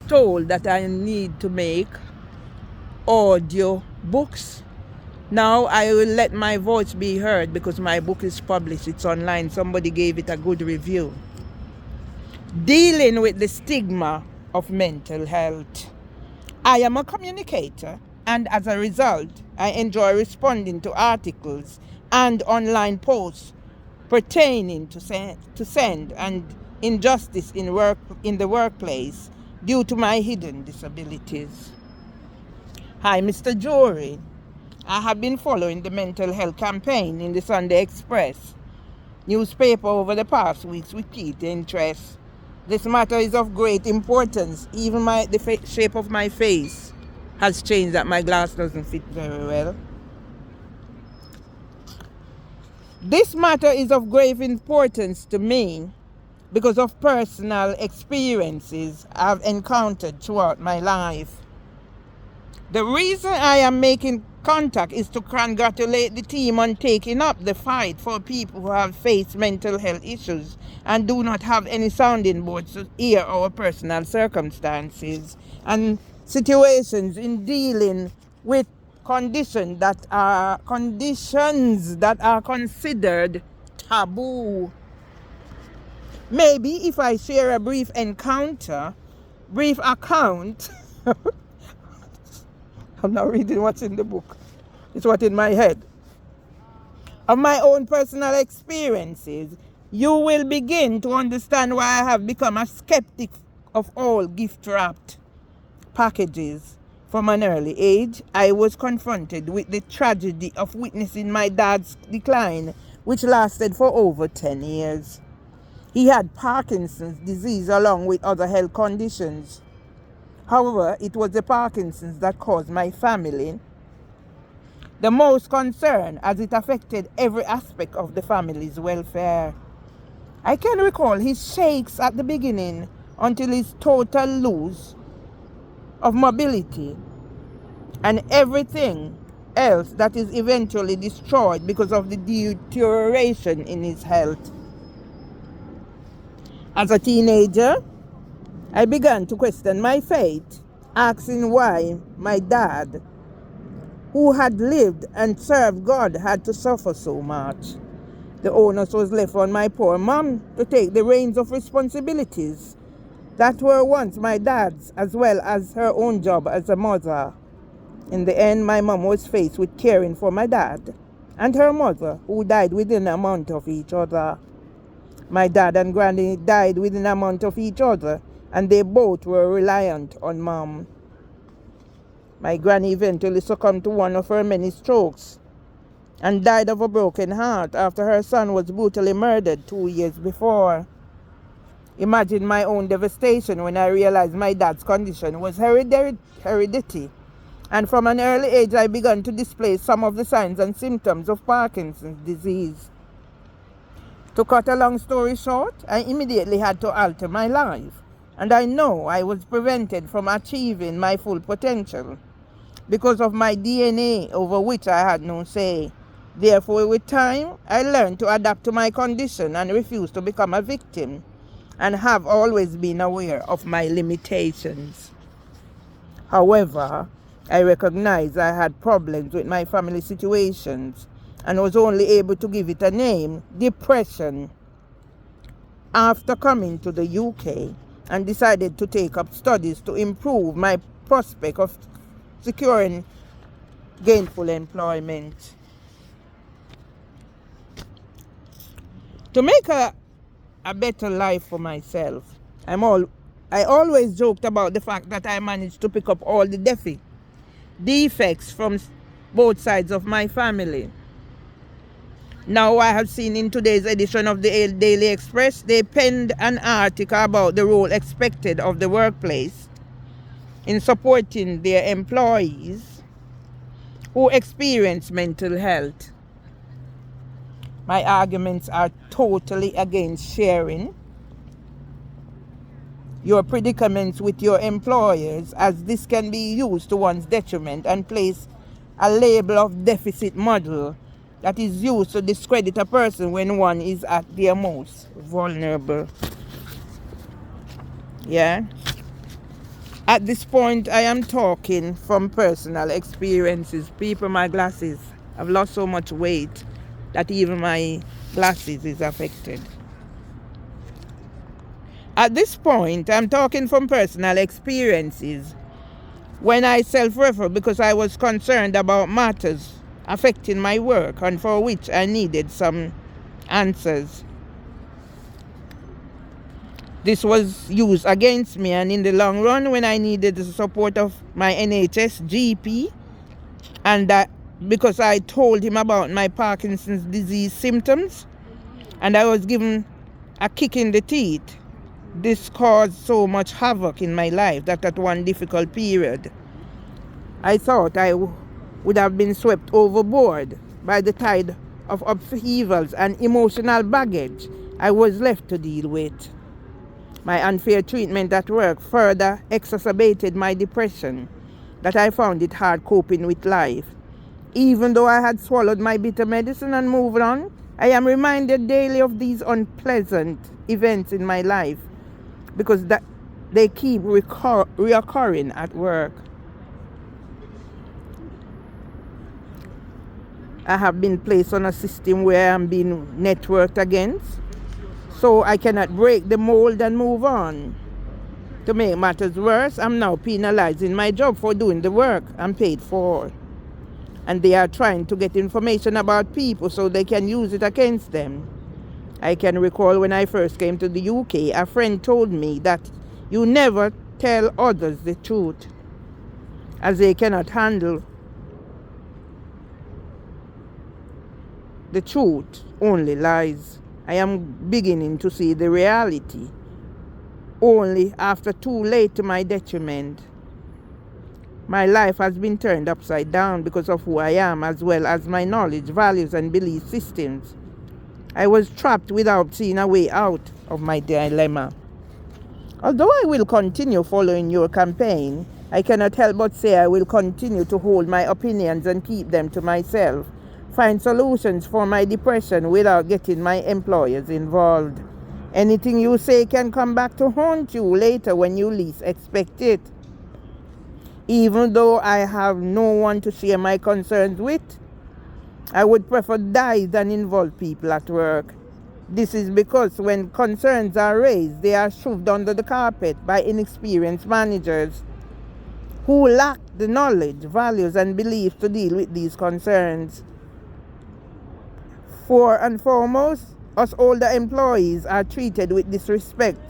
told that I need to make audio books. Now I will let my voice be heard because my book is published. It's online. Somebody gave it a good review. Dealing with the stigma of mental health. I am a communicator, and as a result, I enjoy responding to articles and online posts pertaining to send and injustice in the workplace due to my hidden disabilities. Hi, Mr. Jory. I have been following the mental health campaign in the Sunday Express newspaper over the past weeks with keen interest. This matter is of great importance. Even the shape of my face has changed, that my glass doesn't fit very well. This matter is of grave importance to me because of personal experiences I've encountered throughout my life. The reason I am making contact is to congratulate the team on taking up the fight for people who have faced mental health issues and do not have any sounding boards to hear our personal circumstances and situations in dealing with conditions that are considered taboo. Maybe if I share a brief account I'm not reading what's in the book. It's what's in my head. Of my own personal experiences, you will begin to understand why I have become a skeptic of all gift-wrapped packages. From an early age, I was confronted with the tragedy of witnessing my dad's decline, which lasted for over 10 years. He had Parkinson's disease along with other health conditions. However, it was the Parkinson's that caused my family the most concern, as it affected every aspect of the family's welfare. I can recall his shakes at the beginning until his total loss of mobility and everything else that is eventually destroyed because of the deterioration in his health. As a teenager, I began to question my faith, asking why my dad, who had lived and served God, had to suffer so much. The onus was left on my poor mom to take the reins of responsibilities that were once my dad's, as well as her own job as a mother. In the end, my mom was faced with caring for my dad and her mother, who died within a month of each other. My dad and granny died within a month of each other, and they both were reliant on mom. My granny eventually succumbed to one of her many strokes and died of a broken heart after her son was brutally murdered 2 years before. Imagine my own devastation when I realized my dad's condition was hereditary, and from an early age I began to display some of the signs and symptoms of Parkinson's disease. To cut a long story short, I immediately had to alter my life, and I know I was prevented from achieving my full potential because of my DNA, over which I had no say. Therefore, with time, I learned to adapt to my condition and refuse to become a victim, and have always been aware of my limitations. However, I recognized I had problems with my family situations and was only able to give it a name, depression, after coming to the UK and decided to take up studies to improve my prospect of securing gainful employment. To make a better life for myself, I always joked about the fact that I managed to pick up all the defects from both sides of my family. Now, I have seen in today's edition of the Daily Express, they penned an article about the role expected of the workplace in supporting their employees who experience mental health. My arguments are totally against sharing your predicaments with your employers, as this can be used to one's detriment and place a label of deficit model that is used to discredit a person when one is at their most vulnerable. Yeah? At this point, I am talking from personal experiences. People, my glasses, I've lost so much weight that even my glasses is affected. At this point, I'm talking from personal experiences. When I self-refer because I was concerned about matters affecting my work and for which I needed some answers. This was used against me, and in the long run, when I needed the support of my NHS GP, and that because I told him about my Parkinson's disease symptoms, and I was given a kick in the teeth, this caused so much havoc in my life that at one difficult period, I thought I would have been swept overboard by the tide of upheavals and emotional baggage I was left to deal with. My unfair treatment at work further exacerbated my depression, that I found it hard coping with life. Even though I had swallowed my bitter medicine and moved on, I am reminded daily of these unpleasant events in my life because they keep reoccurring at work. I have been placed on a system where I'm being networked against, so I cannot break the mold and move on. To make matters worse, I'm now penalized in my job for doing the work I'm paid for. And they are trying to get information about people so they can use it against them. I can recall when I first came to the UK, a friend told me that you never tell others the truth, as they cannot handle the truth, only lies. I am beginning to see the reality, only after too late to my detriment. My life has been turned upside down because of who I am, as well as my knowledge, values, and belief systems. I was trapped without seeing a way out of my dilemma. Although I will continue following your campaign, I cannot help but say I will continue to hold my opinions and keep them to myself. Find solutions for my depression without getting my employers involved. Anything you say can come back to haunt you later when you least expect it. Even though I have no one to share my concerns with, I would prefer die than involve people at work. This is because when concerns are raised, they are shoved under the carpet by inexperienced managers who lack the knowledge, values, and beliefs to deal with these concerns. For and foremost, us older employees are treated with disrespect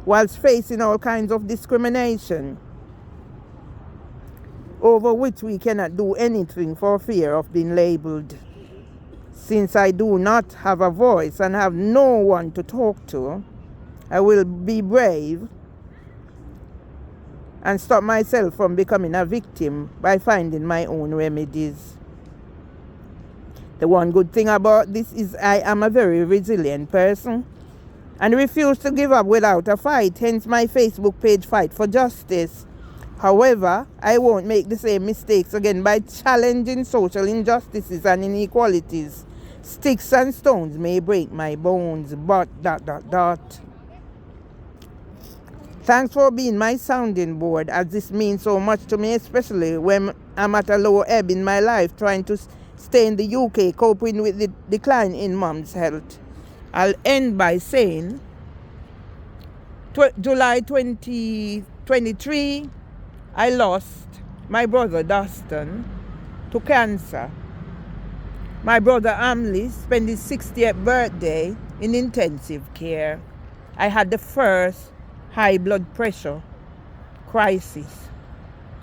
whilst facing all kinds of discrimination, over which we cannot do anything for fear of being labeled. Since I do not have a voice and have no one to talk to, I will be brave and stop myself from becoming a victim by finding my own remedies. The one good thing about this is I am a very resilient person and refuse to give up without a fight, hence my Facebook page, Fight for Justice. However, I won't make the same mistakes again by challenging social injustices and inequalities. Sticks and stones may break my bones, but ... Thanks for being my sounding board, as this means so much to me, especially when I'm at a low ebb in my life trying to stay in the UK, coping with the decline in Mom's health. I'll end by saying July 2023, I lost my brother Dustin to cancer. My brother Amley spent his 60th birthday in intensive care. I had the first high blood pressure crisis.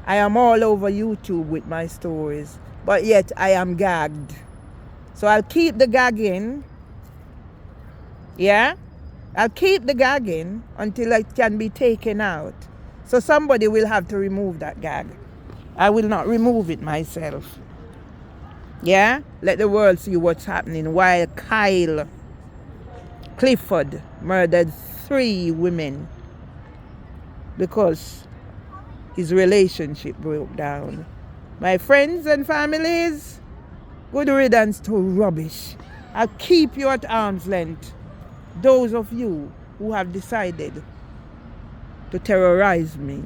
I am all over YouTube with my stories, but yet I am gagged. So I'll keep the gagging. Yeah? I'll keep the gagging until it can be taken out. So somebody will have to remove that gag. I will not remove it myself. Yeah? Let the world see what's happening while Kyle Clifford murdered 3 women because his relationship broke down. My friends and families, good riddance to rubbish. I'll keep you at arm's length. Those of you who have decided to terrorize me.